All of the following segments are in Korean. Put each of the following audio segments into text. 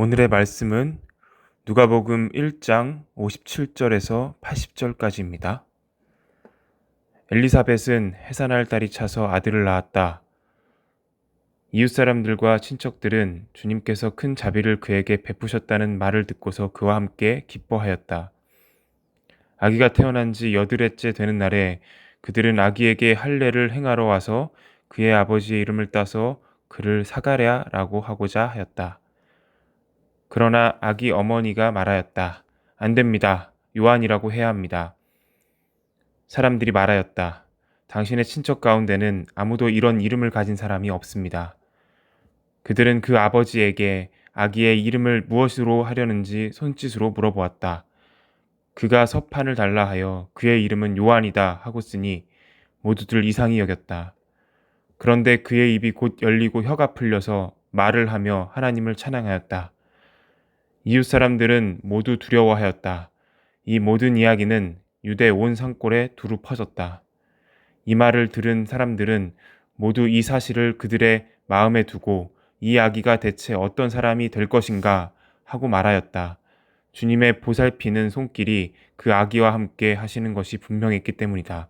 오늘의 말씀은 누가복음 1장 57절에서 80절까지입니다. 엘리사벳은 해산할 달이 차서 아들을 낳았다. 이웃 사람들과 친척들은 주님께서 큰 자비를 그에게 베푸셨다는 말을 듣고서 그와 함께 기뻐하였다. 아기가 태어난 지 8일째 되는 날에 그들은 아기에게 할례를 행하러 와서 그의 아버지의 이름을 따서 그를 사가랴라고 하고자 하였다. 그러나 아기 어머니가 말하였다. 안 됩니다. 요한이라고 해야 합니다. 사람들이 말하였다. 당신의 친척 가운데는 아무도 이런 이름을 가진 사람이 없습니다. 그들은 그 아버지에게 아기의 이름을 무엇으로 하려는지 손짓으로 물어보았다. 그가 서판을 달라 하여 그의 이름은 요한이다 하고 쓰니 모두들 이상히 여겼다. 그런데 그의 입이 곧 열리고 혀가 풀려서 말을 하며 하나님을 찬양하였다. 이웃 사람들은 모두 두려워하였다. 이 모든 이야기는 유대 온 산골에 두루 퍼졌다. 이 말을 들은 사람들은 모두 이 사실을 그들의 마음에 두고 이 아기가 대체 어떤 사람이 될 것인가 하고 말하였다. 주님의 보살피는 손길이 그 아기와 함께 하시는 것이 분명했기 때문이다.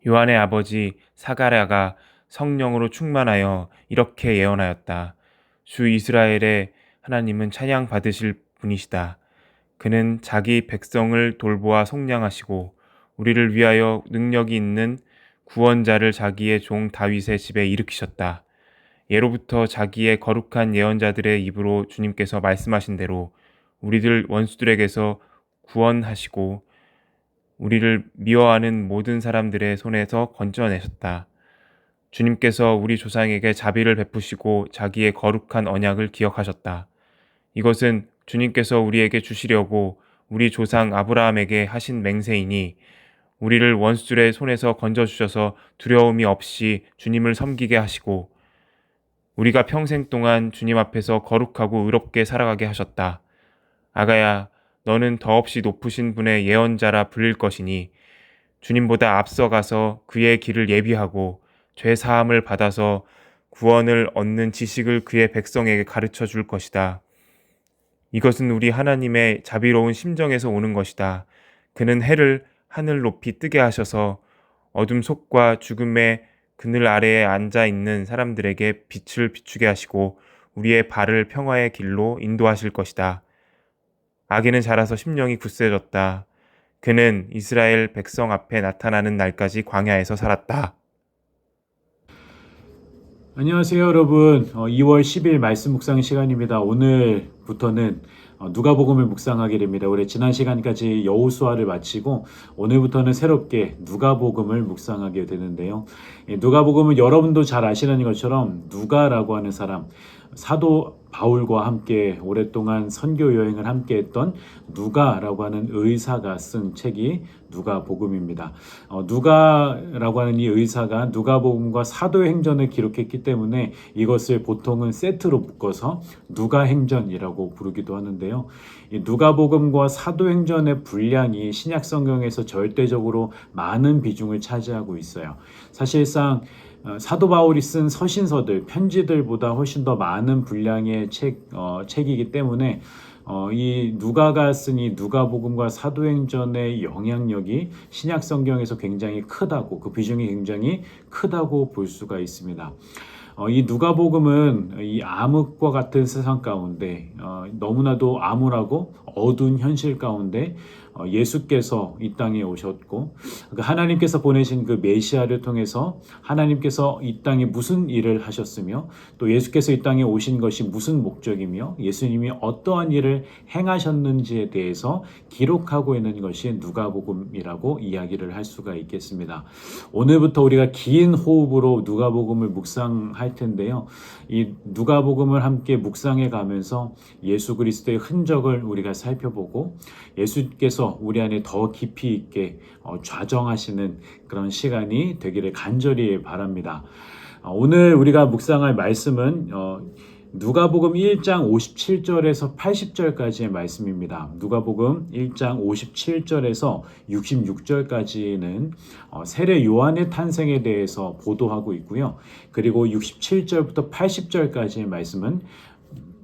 요한의 아버지 사가랴가 성령으로 충만하여 이렇게 예언하였다. 주 이스라엘의 하나님은 찬양 받으실 분이시다. 그는 자기 백성을 돌보아 속량하시고 우리를 위하여 능력이 있는 구원자를 자기의 종 다윗의 집에 일으키셨다. 예로부터 자기의 거룩한 예언자들의 입으로 주님께서 말씀하신 대로 우리들 원수들에게서 구원하시고 우리를 미워하는 모든 사람들의 손에서 건져내셨다. 주님께서 우리 조상에게 자비를 베푸시고 자기의 거룩한 언약을 기억하셨다. 이것은 주님께서 우리에게 주시려고 우리 조상 아브라함에게 하신 맹세이니 우리를 원수들의 손에서 건져주셔서 두려움이 없이 주님을 섬기게 하시고 우리가 평생 동안 주님 앞에서 거룩하고 의롭게 살아가게 하셨다. 아가야, 너는 더없이 높으신 분의 예언자라 불릴 것이니 주님보다 앞서가서 그의 길을 예비하고 죄 사함을 받아서 구원을 얻는 지식을 그의 백성에게 가르쳐 줄 것이다. 이것은 우리 하나님의 자비로운 심정에서 오는 것이다. 그는 해를 하늘 높이 뜨게 하셔서 어둠 속과 죽음의 그늘 아래에 앉아 있는 사람들에게 빛을 비추게 하시고 우리의 발을 평화의 길로 인도하실 것이다. 아기는 자라서 심령이 굳세졌다. 그는 이스라엘 백성 앞에 나타나는 날까지 광야에서 살았다. 안녕하세요, 여러분. 2월 10일 말씀 묵상 시간입니다. 오늘부터는 누가복음을 묵상하게 됩니다. 우리 지난 시간까지 여호수아를 마치고 오늘부터는 새롭게 누가복음을 묵상하게 되는데요. 이 누가복음은 여러분도 잘 아시는 것처럼 누가라고 하는 사람, 사도 바울과 함께 오랫동안 선교 여행을 함께 했던 누가라고 하는 의사가 쓴 책이 누가복음입니다. 누가라고 하는 이 의사가 누가복음과 사도행전을 기록했기 때문에 이것을 보통은 세트로 묶어서 누가행전이라고 부르기도 하는데요. 이 누가복음과 사도행전의 분량이 신약 성경에서 절대적으로 많은 비중을 차지하고 있어요. 사실상 사도 바울이 쓴 서신서들, 편지들보다 훨씬 더 많은 분량의 책이기 때문에 이 누가가 쓰니 누가복음과 사도행전의 영향력이 신약 성경에서 굉장히 크다고, 그 비중이 굉장히 크다고 볼 수가 있습니다. 이 누가복음은 이 암흑과 같은 세상 가운데 너무나도 암울하고 어두운 현실 가운데 예수께서 이 땅에 오셨고 하나님께서 보내신 그 메시아를 통해서 하나님께서 이 땅에 무슨 일을 하셨으며 또 예수께서 이 땅에 오신 것이 무슨 목적이며 예수님이 어떠한 일을 행하셨는지에 대해서 기록하고 있는 것이 누가복음이라고 이야기를 할 수가 있겠습니다. 오늘부터 우리가 긴 호흡으로 누가복음을 묵상할 텐데요. 이 누가복음을 함께 묵상해 가면서 예수 그리스도의 흔적을 우리가 살펴보고 예수께서 우리 안에 더 깊이 있게 좌정하시는 그런 시간이 되기를 간절히 바랍니다. 오늘 우리가 묵상할 말씀은 누가복음 1장 57절에서 80절까지의 말씀입니다. 누가복음 1장 57절에서 66절까지는 세례 요한의 탄생에 대해서 보도하고 있고요. 그리고 67절부터 80절까지의 말씀은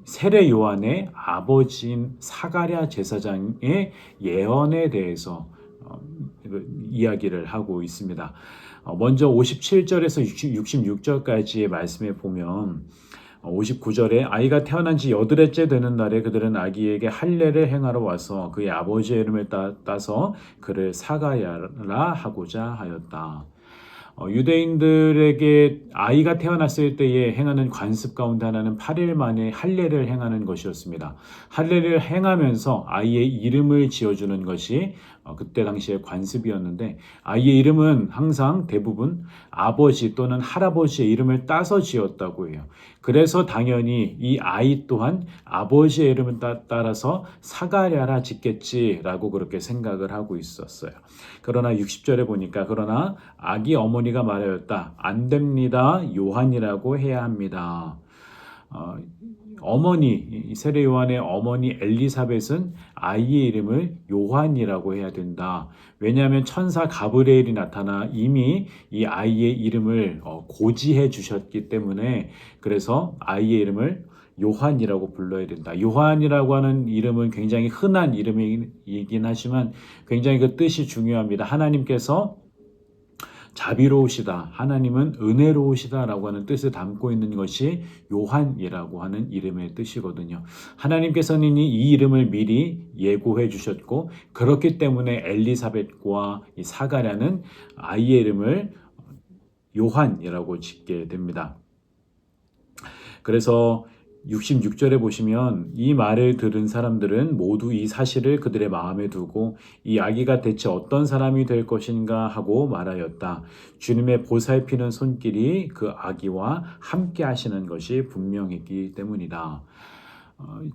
세례 요한의 아버지인 사가랴 제사장의 예언에 대해서 이야기를 하고 있습니다. 먼저 57절에서 66절까지의 말씀에 보면 59절에 아이가 태어난 지 여드레째 되는 날에 그들은 아기에게 할례를 행하러 와서 그의 아버지의 이름을 따서 그를 사가랴라 하고자 하였다. 유대인들에게 아이가 태어났을 때에 행하는 관습 가운데 하나는 8일 만에 할례를 행하는 것이었습니다. 할례를 행하면서 아이의 이름을 지어주는 것이 그때 당시의 관습이었는데 아이의 이름은 항상 대부분 아버지 또는 할아버지의 이름을 따서 지었다고 해요. 그래서 당연히 이 아이 또한 아버지의 이름을 따라서 사가랴라 짓겠지라고 그렇게 생각을 하고 있었어요. 그러나 60절에 보니까 그러나 아기 어머니가 말하였다. 안 됩니다. 요한이라고 해야 합니다. 어머니, 세례 요한의 어머니 엘리사벳은 아이의 이름을 요한이라고 해야 된다. 왜냐하면 천사 가브리엘이 나타나 이미 이 아이의 이름을 고지해 주셨기 때문에 그래서 아이의 이름을 요한이라고 불러야 된다. 요한이라고 하는 이름은 굉장히 흔한 이름이긴 하지만 굉장히 그 뜻이 중요합니다. 하나님께서 자비로우시다. 하나님은 은혜로우시다라고 하는 뜻을 담고 있는 것이 요한이라고 하는 이름의 뜻이거든요. 하나님께서는 이 이름을 미리 예고해 주셨고 그렇기 때문에 엘리사벳과 이 사가랴는 아이의 이름을 요한이라고 짓게 됩니다. 그래서 66절에 보시면 이 말을 들은 사람들은 모두 이 사실을 그들의 마음에 두고 이 아기가 대체 어떤 사람이 될 것인가 하고 말하였다. 주님의 보살피는 손길이 그 아기와 함께 하시는 것이 분명했기 때문이다.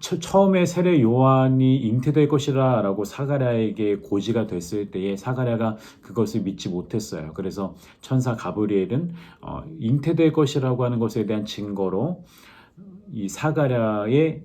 처음에 세례 요한이 잉태될 것이라 라고 사가랴에게 고지가 됐을 때에 사가랴가 그것을 믿지 못했어요. 그래서 천사 가브리엘은 잉태될 것이라고 하는 것에 대한 증거로 이 사가랴의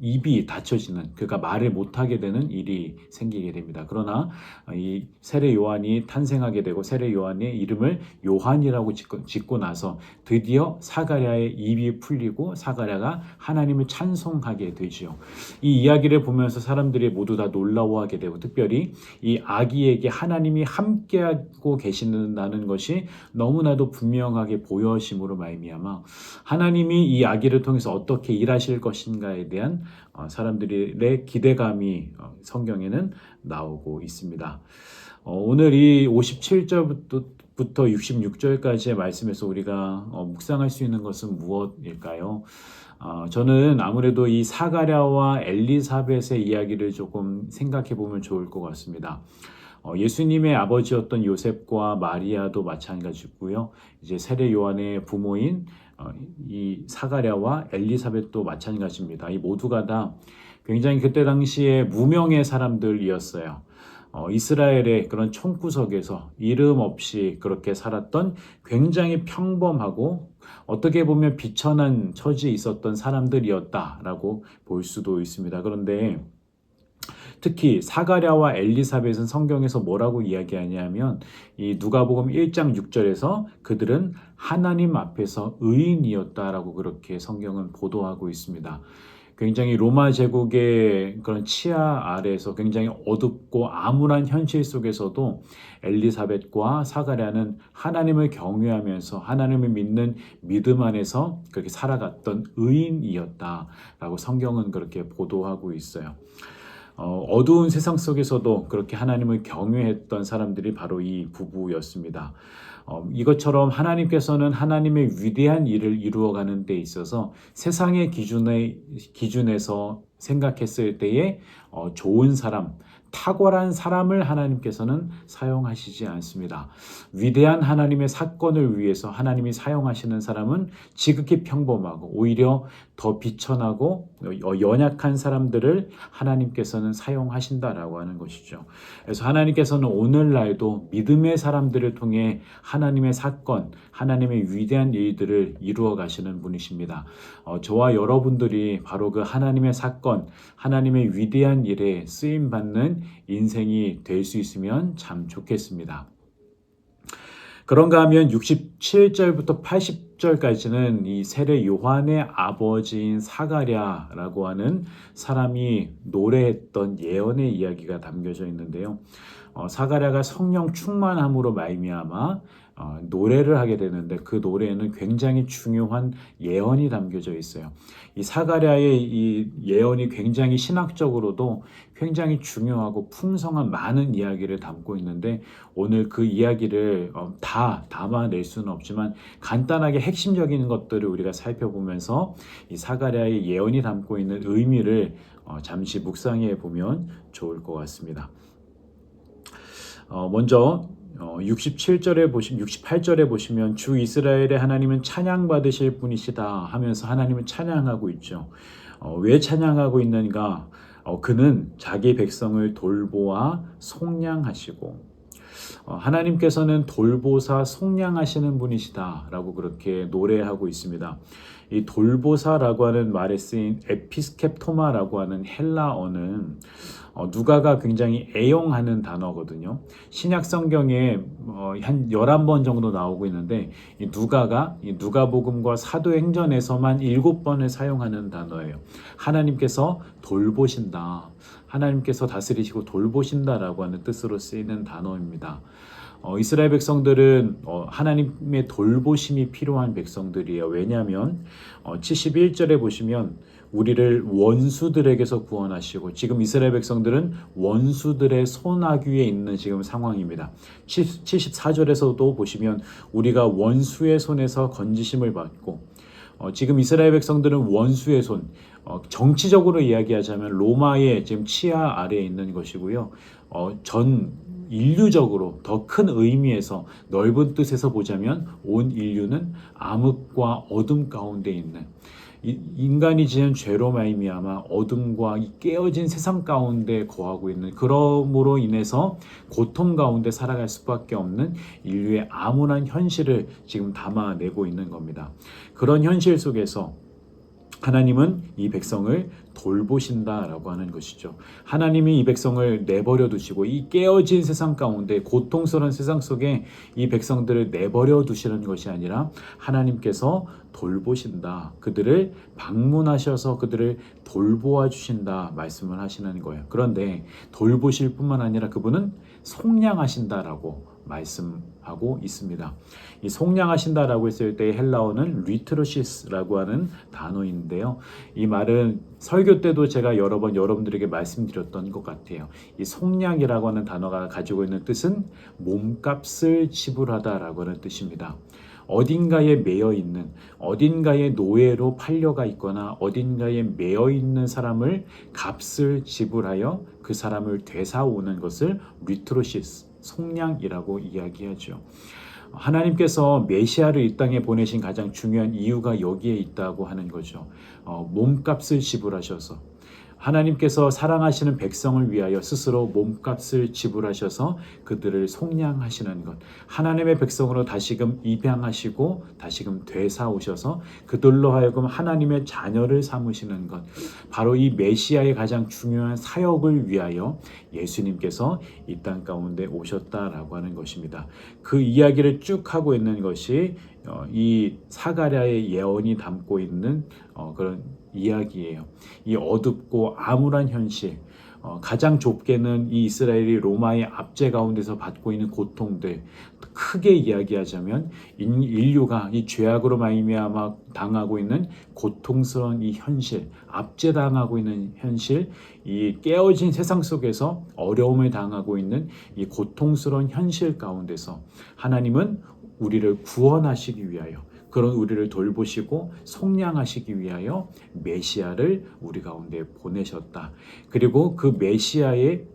입이 닫혀지는 그가 말을 못하게 되는 일이 생기게 됩니다. 그러나 이 세례 요한이 탄생하게 되고 세례 요한의 이름을 요한이라고 짓고 나서 드디어 사가랴의 입이 풀리고 사가랴가 하나님을 찬송하게 되지요. 이 이야기를 보면서 사람들이 모두 다 놀라워하게 되고 특별히 이 아기에게 하나님이 함께하고 계신다는 것이 너무나도 분명하게 보여짐으로 말미암아 하나님이 이 아기를 통해서 어떻게 일하실 것인가에 대한 사람들의 기대감이 성경에는 나오고 있습니다. 오늘 이 57절부터 66절까지의 말씀에서 우리가 묵상할 수 있는 것은 무엇일까요? 저는 아무래도 이 사가랴와 엘리사벳의 이야기를 조금 생각해 보면 좋을 것 같습니다. 예수님의 아버지였던 요셉과 마리아도 마찬가지고요. 이제 세례 요한의 부모인 이 사가랴와 엘리사벳도 마찬가지입니다. 이 모두가 다 굉장히 그때 당시에 무명의 사람들이었어요. 이스라엘의 그런 총구석에서 이름 없이 그렇게 살았던 굉장히 평범하고 어떻게 보면 비천한 처지에 있었던 사람들이었다라고 볼 수도 있습니다. 그런데 특히 사가랴와 엘리사벳은 성경에서 뭐라고 이야기하냐면 이 누가복음 1장 6절에서 그들은 하나님 앞에서 의인이었다라고 그렇게 성경은 보도하고 있습니다. 굉장히 로마 제국의 그런 치하 아래에서 굉장히 어둡고 암울한 현실 속에서도 엘리사벳과 사가랴는 하나님을 경외하면서 하나님을 믿는 믿음 안에서 그렇게 살아갔던 의인이었다라고 성경은 그렇게 보도하고 있어요. 어두운 세상 속에서도 그렇게 하나님을 경외했던 사람들이 바로 이 부부였습니다. 이것처럼 하나님께서는 하나님의 위대한 일을 이루어가는 데 있어서 세상의 기준에서 생각했을 때에 좋은 사람, 탁월한 사람을 하나님께서는 사용하시지 않습니다. 위대한 하나님의 사건을 위해서 하나님이 사용하시는 사람은 지극히 평범하고 오히려 더 비천하고 연약한 사람들을 하나님께서는 사용하신다라고 하는 것이죠. 그래서 하나님께서는 오늘날도 믿음의 사람들을 통해 하나님의 사건, 하나님의 위대한 일들을 이루어 가시는 분이십니다. 저와 여러분들이 바로 그 하나님의 사건, 하나님의 위대한 일에 쓰임받는 인생이 될 수 있으면 참 좋겠습니다. 그런가 하면 67절부터 80절까지는 이 세례 요한의 아버지인 사가랴라고 하는 사람이 노래했던 예언의 이야기가 담겨져 있는데요. 사가랴가 성령 충만함으로 말미암아 노래를 하게 되는데 그 노래에는 굉장히 중요한 예언이 담겨져 있어요. 이 사가랴의 이 예언이 굉장히 신학적으로도 굉장히 중요하고 풍성한 많은 이야기를 담고 있는데 오늘 그 이야기를 다 담아낼 수는 없지만 간단하게 핵심적인 것들을 우리가 살펴보면서 이 사가랴의 예언이 담고 있는 의미를 잠시 묵상해 보면 좋을 것 같습니다. 먼저 68절에 보시면 주 이스라엘의 하나님은 찬양받으실 분이시다 하면서 하나님은 찬양하고 있죠. 왜 찬양하고 있는가? 그는 자기 백성을 돌보아 속량하시고 하나님께서는 돌보사 속량하시는 분이시다라고 그렇게 노래하고 있습니다. 이 돌보사라고 하는 말에 쓰인 에피스켑토마라고 하는 헬라어는 누가가 굉장히 애용하는 단어거든요. 신약 성경에 한 11번 정도 나오고 있는데 이 누가가 이 누가복음과 사도행전에서만 7번을 사용하는 단어예요. 하나님께서 돌보신다. 하나님께서 다스리시고 돌보신다라고 하는 뜻으로 쓰이는 단어입니다. 이스라엘 백성들은 하나님의 돌보심이 필요한 백성들이에요. 왜냐하면 71절에 보시면 우리를 원수들에게서 구원하시고 지금 이스라엘 백성들은 원수들의 손아귀에 있는 지금 상황입니다. 74절에서도 보시면 우리가 원수의 손에서 건지심을 받고 지금 이스라엘 백성들은 원수의 손, 정치적으로 이야기하자면 로마의 지금 치하 아래에 있는 것이고요. 전 인류적으로 더 큰 의미에서 넓은 뜻에서 보자면 온 인류는 암흑과 어둠 가운데 있는 인간이 지은 죄로 말미암아 어둠과 이 깨어진 세상 가운데 거하고 있는 그러므로 인해서 고통 가운데 살아갈 수밖에 없는 인류의 암울한 현실을 지금 담아내고 있는 겁니다. 그런 현실 속에서 하나님은 이 백성을 돌보신다라고 하는 것이죠. 하나님이 이 백성을 내버려 두시고 이 깨어진 세상 가운데 고통스러운 세상 속에 이 백성들을 내버려 두시는 것이 아니라 하나님께서 돌보신다. 그들을 방문하셔서 그들을 돌보아 주신다 말씀을 하시는 거예요. 그런데 돌보실 뿐만 아니라 그분은 속량하신다라고 말씀하고 있습니다. 이 속량하신다라고 했을 때 헬라어는 리트로시스라고 하는 단어인데요. 이 말은 설교 때도 제가 여러 번 여러분들에게 말씀드렸던 것 같아요. 이 속량이라고 하는 단어가 가지고 있는 뜻은 몸값을 지불하다라고 하는 뜻입니다. 어딘가에 매여 있는, 어딘가에 노예로 팔려가 있거나 어딘가에 매여 있는 사람을 값을 지불하여 그 사람을 되사오는 것을 리트로시스, 속량이라고 이야기하죠. 하나님께서 메시아를 이 땅에 보내신 가장 중요한 이유가 여기에 있다고 하는 거죠. 몸값을 지불하셔서 하나님께서 사랑하시는 백성을 위하여 스스로 몸값을 지불하셔서 그들을 속량하시는 것. 하나님의 백성으로 다시금 입양하시고 다시금 되사오셔서 그들로 하여금 하나님의 자녀를 삼으시는 것. 바로 이 메시아의 가장 중요한 사역을 위하여 예수님께서 이 땅 가운데 오셨다라고 하는 것입니다. 그 이야기를 쭉 하고 있는 것이 이 사가랴의 예언이 담고 있는 그런 이야기예요. 이 어둡고 암울한 현실, 가장 좁게는 이 이스라엘이 로마의 압제 가운데서 받고 있는 고통들, 크게 이야기하자면 인류가 이 죄악으로 말미암아 당하고 있는 고통스러운 이 현실, 압제당하고 있는 현실, 이 깨어진 세상 속에서 어려움을 당하고 있는 이 고통스러운 현실 가운데서 하나님은 우리를 구원하시기 위하여 그런 우리를 돌보시고 속량하시기 위하여 메시아를 우리 가운데 보내셨다. 그리고 그 메시아의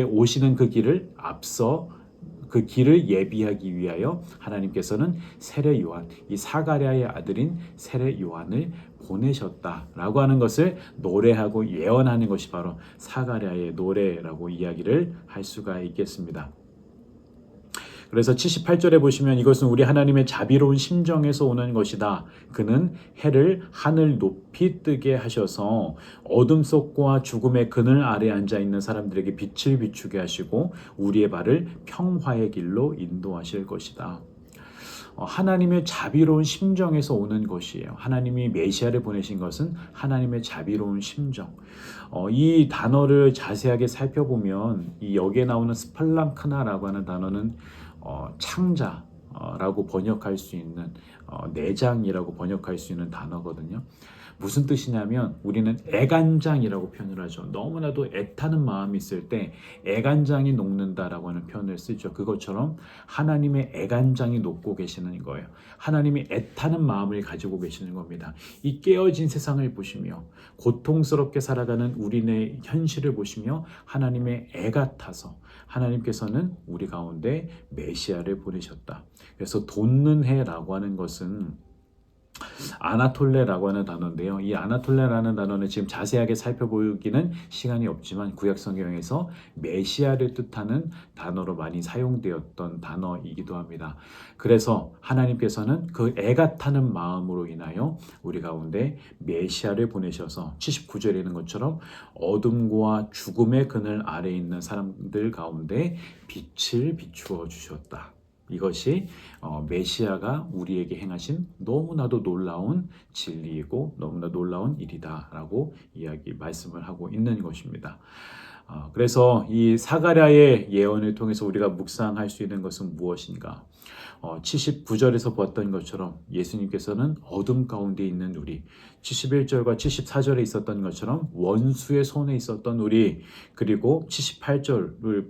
오시는 그 길을 앞서 그 길을 예비하기 위하여 하나님께서는 세례 요한, 이 사가랴의 아들인 세례 요한을 보내셨다라고 하는 것을 노래하고 예언하는 것이 바로 사가랴의 노래라고 이야기를 할 수가 있겠습니다. 그래서 78절에 보시면 이것은 우리 하나님의 자비로운 심정에서 오는 것이다. 그는 해를 하늘 높이 뜨게 하셔서 어둠 속과 죽음의 그늘 아래 앉아 있는 사람들에게 빛을 비추게 하시고 우리의 발을 평화의 길로 인도하실 것이다. 하나님의 자비로운 심정에서 오는 것이에요. 하나님이 메시아를 보내신 것은 하나님의 자비로운 심정. 이 단어를 자세하게 살펴보면 이 여기에 나오는 스팔랑크나라고 하는 단어는 창자라고 번역할 수 있는 내장이라고 번역할 수 있는 단어거든요. 무슨 뜻이냐면 우리는 애간장이라고 표현을 하죠. 너무나도 애타는 마음이 있을 때 애간장이 녹는다라고 하는 표현을 쓰죠. 그것처럼 하나님의 애간장이 녹고 계시는 거예요. 하나님이 애타는 마음을 가지고 계시는 겁니다. 이 깨어진 세상을 보시며 고통스럽게 살아가는 우리네 현실을 보시며 하나님의 애가 타서 하나님께서는 우리 가운데 메시아를 보내셨다. 그래서 돋는 해라고 하는 것은 아나톨레라고 하는 단어인데요. 이 아나톨레라는 단어는 지금 자세하게 살펴보기는 시간이 없지만 구약 성경에서 메시아를 뜻하는 단어로 많이 사용되었던 단어이기도 합니다. 그래서 하나님께서는 그 애가 타는 마음으로 인하여 우리 가운데 메시아를 보내셔서 79절에 있는 것처럼 어둠과 죽음의 그늘 아래 있는 사람들 가운데 빛을 비추어 주셨다. 이것이 메시아가 우리에게 행하신 너무나도 놀라운 진리이고 너무나 놀라운 일이다라고 말씀을 하고 있는 것입니다. 그래서 이 사가랴의 예언을 통해서 우리가 묵상할 수 있는 것은 무엇인가? 79절에서 보았던 것처럼 예수님께서는 어둠 가운데 있는 우리, 71절과 74절에 있었던 것처럼 원수의 손에 있었던 우리, 그리고 78절을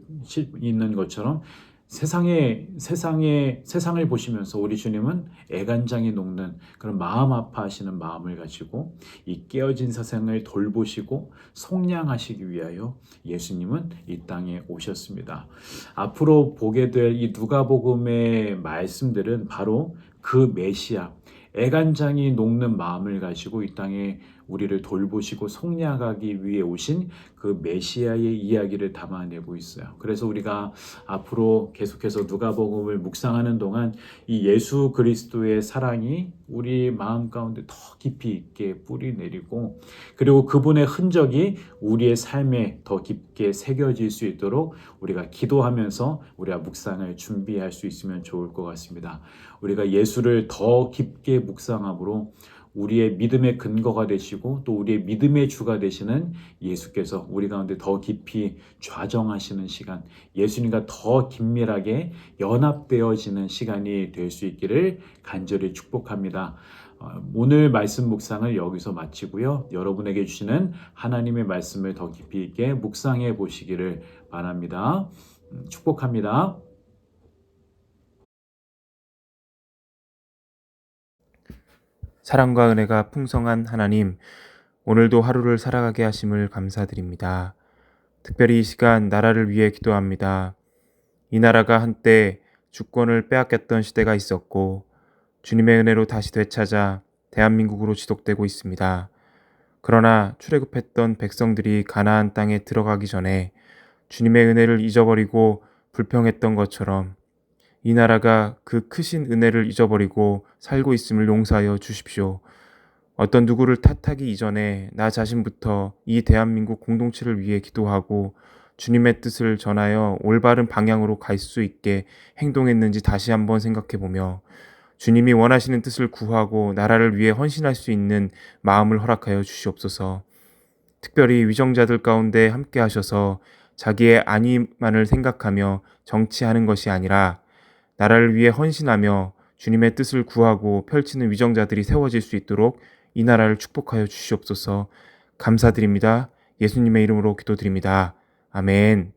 있는 것처럼 세상을 보시면서 우리 주님은 애간장이 녹는 그런 마음 아파하시는 마음을 가지고 이 깨어진 세상을 돌보시고 속량하시기 위하여 예수님은 이 땅에 오셨습니다. 앞으로 보게 될 이 누가복음의 말씀들은 바로 그 메시아, 애간장이 녹는 마음을 가지고 이 땅에 우리를 돌보시고 속량하기 위해 오신 그 메시아의 이야기를 담아내고 있어요. 그래서 우리가 앞으로 계속해서 누가복음을 묵상하는 동안 이 예수 그리스도의 사랑이 우리 마음 가운데 더 깊이 있게 뿌리 내리고 그리고 그분의 흔적이 우리의 삶에 더 깊게 새겨질 수 있도록 우리가 기도하면서 우리가 묵상을 준비할 수 있으면 좋을 것 같습니다. 우리가 예수를 더 깊게 묵상함으로 우리의 믿음의 근거가 되시고 또 우리의 믿음의 주가 되시는 예수께서 우리 가운데 더 깊이 좌정하시는 시간, 예수님과 더 긴밀하게 연합되어지는 시간이 될 수 있기를 간절히 축복합니다. 오늘 말씀 묵상을 여기서 마치고요. 여러분에게 주시는 하나님의 말씀을 더 깊이 있게 묵상해 보시기를 바랍니다. 축복합니다. 사랑과 은혜가 풍성한 하나님, 오늘도 하루를 살아가게 하심을 감사드립니다. 특별히 이 시간 나라를 위해 기도합니다. 이 나라가 한때 주권을 빼앗겼던 시대가 있었고 주님의 은혜로 다시 되찾아 대한민국으로 지속되고 있습니다. 그러나 출애굽했던 백성들이 가나안 땅에 들어가기 전에 주님의 은혜를 잊어버리고 불평했던 것처럼 이 나라가 그 크신 은혜를 잊어버리고 살고 있음을 용서하여 주십시오. 어떤 누구를 탓하기 이전에 나 자신부터 이 대한민국 공동체를 위해 기도하고 주님의 뜻을 전하여 올바른 방향으로 갈 수 있게 행동했는지 다시 한번 생각해보며 주님이 원하시는 뜻을 구하고 나라를 위해 헌신할 수 있는 마음을 허락하여 주시옵소서. 특별히 위정자들 가운데 함께 하셔서 자기의 안위만을 생각하며 정치하는 것이 아니라 나라를 위해 헌신하며 주님의 뜻을 구하고 펼치는 위정자들이 세워질 수 있도록 이 나라를 축복하여 주시옵소서. 감사드립니다. 예수님의 이름으로 기도드립니다. 아멘.